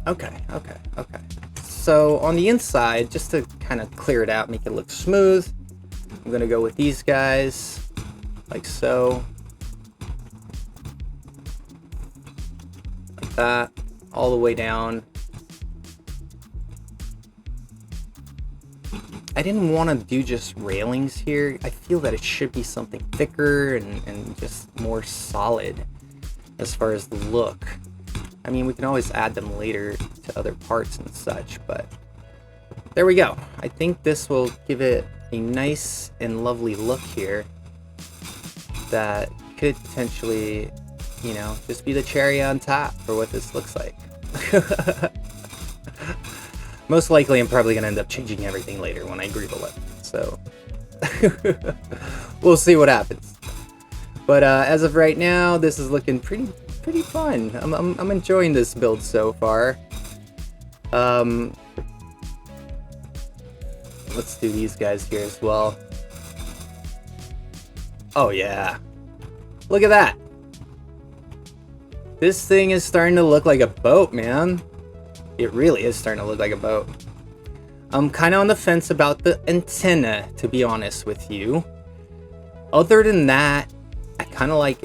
Okay. So on the inside, just to kind of clear it out, make it look smooth, I'm gonna go with these guys, like so. Like that, all the way down. I didn't want to do just railings here. I feel that it should be something thicker and just more solid as far as the look. I mean, we can always add them later to other parts and such, but there we go. I think this will give it a nice and lovely look here that could potentially, you know, just be the cherry on top for what this looks like. Most likely, I'm probably going to end up changing everything later when I greeble it. So, we'll see what happens. But as of right now, this is looking pretty fun. I'm enjoying this build so far. Let's do these guys here as well. Oh yeah, look at that. This thing is starting to look like a boat, man. It really is starting to look like a boat. I'm kind of on the fence about the antenna, to be honest with you. Other than that, I kind of like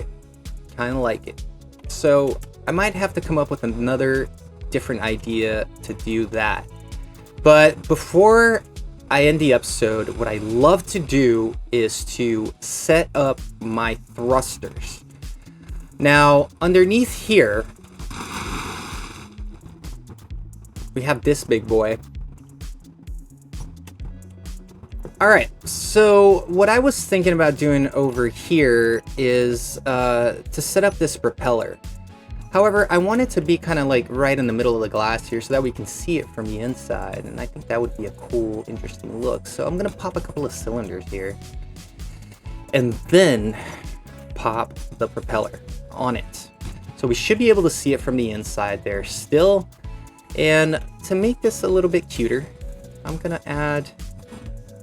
it. So I might have to come up with another different idea to do that. But before I end the episode, what I love to do is to set up my thrusters. Now, underneath here, we have this big boy. Alright, so what I was thinking about doing over here is to set up this propeller. However, I want it to be kind of like right in the middle of the glass here so that we can see it from the inside, and I think that would be a cool, interesting look. So I'm going to pop a couple of cylinders here, and then pop the propeller on it. So we should be able to see it from the inside there still. And to make this a little bit cuter, I'm going to add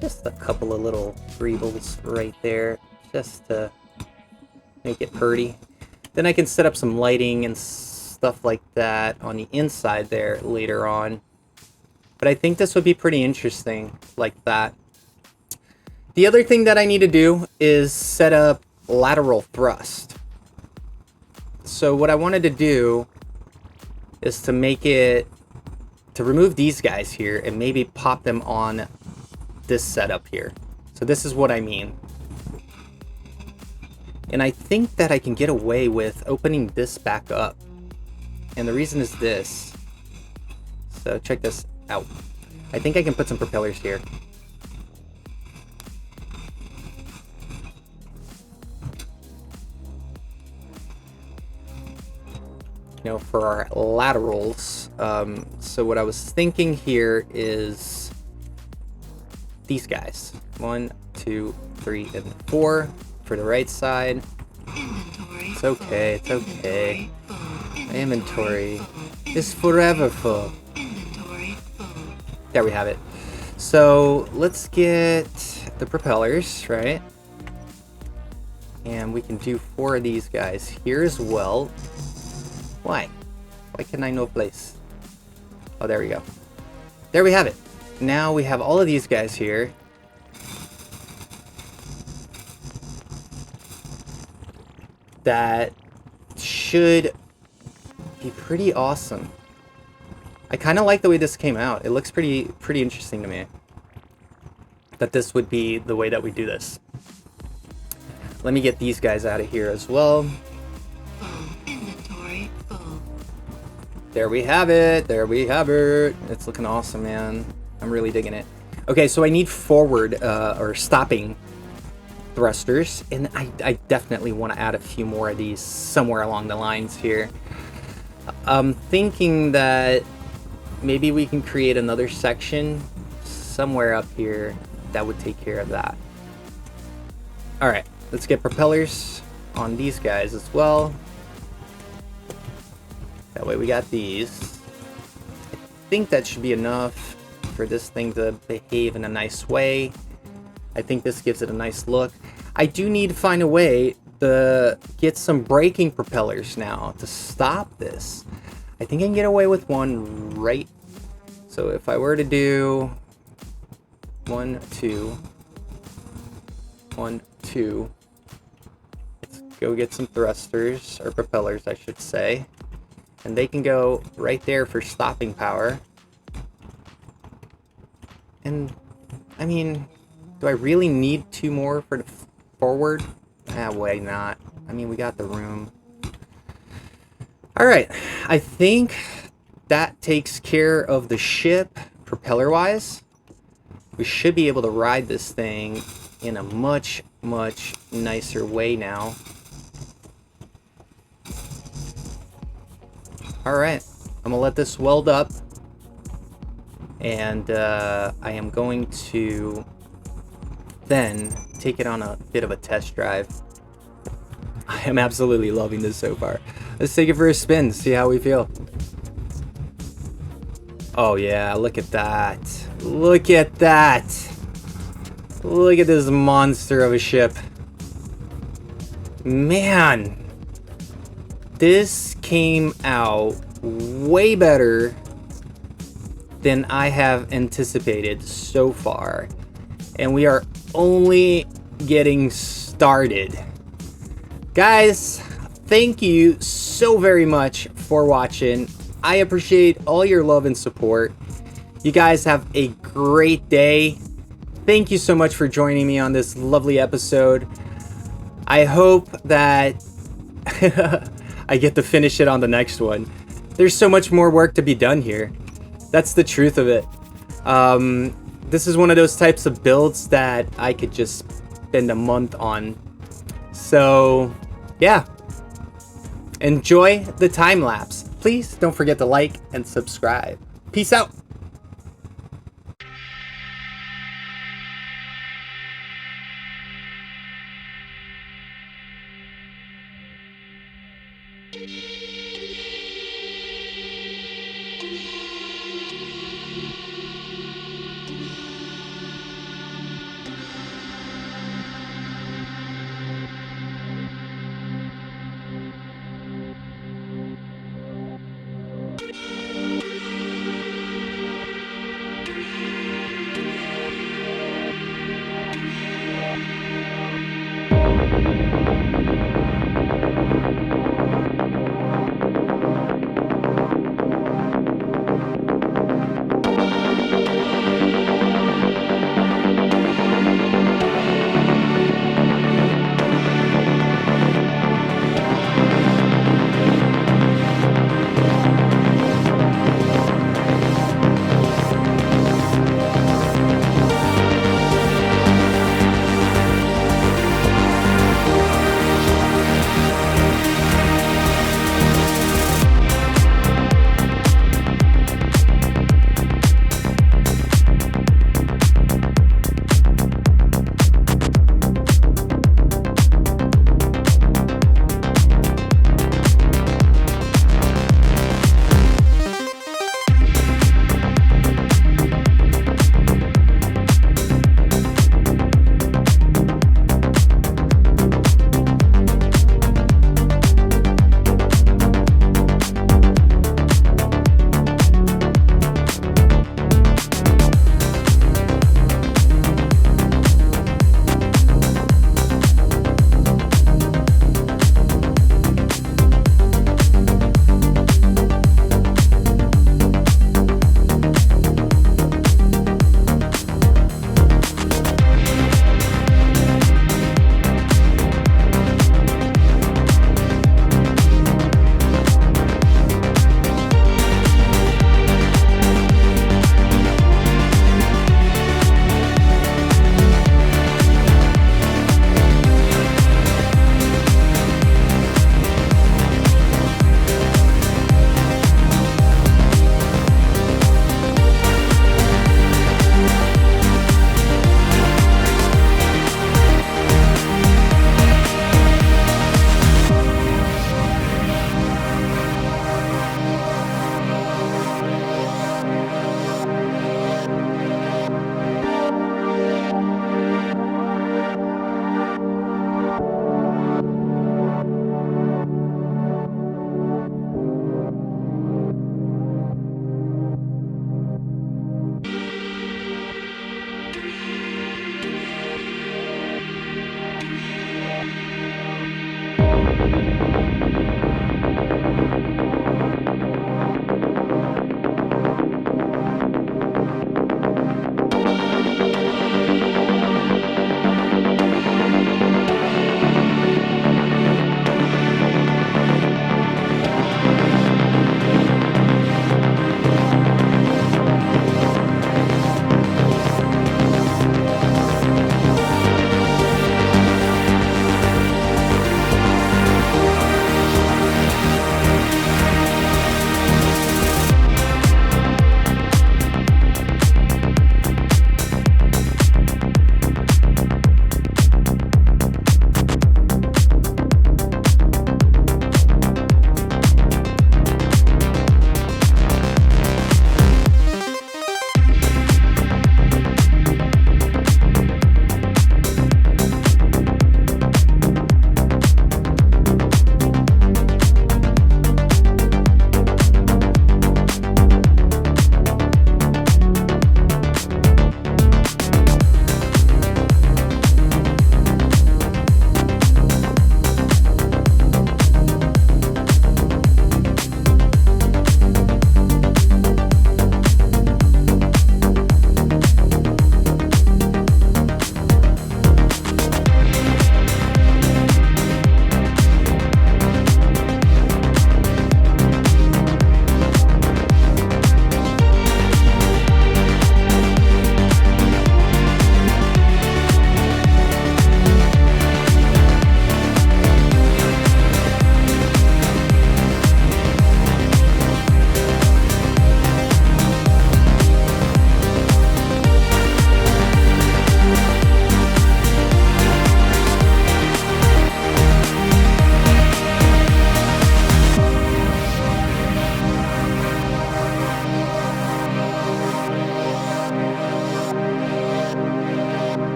just a couple of little greebles right there, just to make it pretty. Then I can set up some lighting and stuff like that on the inside there later on. But I think this would be pretty interesting like that. The other thing that I need to do is set up lateral thrust. So what I wanted to do is to make it, to remove these guys here and maybe pop them on this setup here. So this is what I mean. And I think that I can get away with opening this back up. And the reason is this. So check this out. I think I can put some propellers here. You know, for our laterals. So what I was thinking here is these guys. 1, 2, 3, and 4 for the right side. It's okay, it's okay. My inventory is forever full. There we have it. So let's get the propellers, right? And we can do 4 of these guys here as well. Why? Why can I no place? Oh, there we go. There we have it. Now we have all of these guys here. That should be pretty awesome. I kind of like the way this came out. It looks pretty interesting to me. That this would be the way that we do this. Let me get these guys out of here as well. There we have it. There we have it. It's looking awesome, man. I'm really digging it. Okay, so I need forward or stopping thrusters, and I definitely want to add a few more of these somewhere along the lines here. I'm thinking that maybe we can create another section somewhere up here that would take care of that. All right, let's get propellers on these guys as well. That way we got these. I think that should be enough for this thing to behave in a nice way. I think this gives it a nice look. I do need to find a way to get some braking propellers now to stop this. I think I can get away with one right. So if I were to do 1, 2, 1, 2, let's go get some thrusters, or propellers I should say. And they can go right there for stopping power. And, I mean, do I really need 2 more for the forward? Why not? I mean, we got the room. Alright, I think that takes care of the ship, propeller-wise. We should be able to ride this thing in a much, much nicer way now. Alright, I'm gonna let this weld up, and I am going to then take it on a bit of a test drive. I am absolutely loving this so far. Let's take it for a spin, see how we feel. Oh yeah, look at that. Look at that. Look at this monster of a ship. Man. This came out way better than I have anticipated so far. And we are only getting started. Guys, thank you so very much for watching. I appreciate all your love and support. You guys have a great day. Thank you so much for joining me on this lovely episode. I hope that I get to finish it on the next one. There's so much more work to be done here. That's the truth of it. This is one of those types of builds that I could just spend a month on. So, yeah. Enjoy the time lapse. Please don't forget to like and subscribe. Peace out.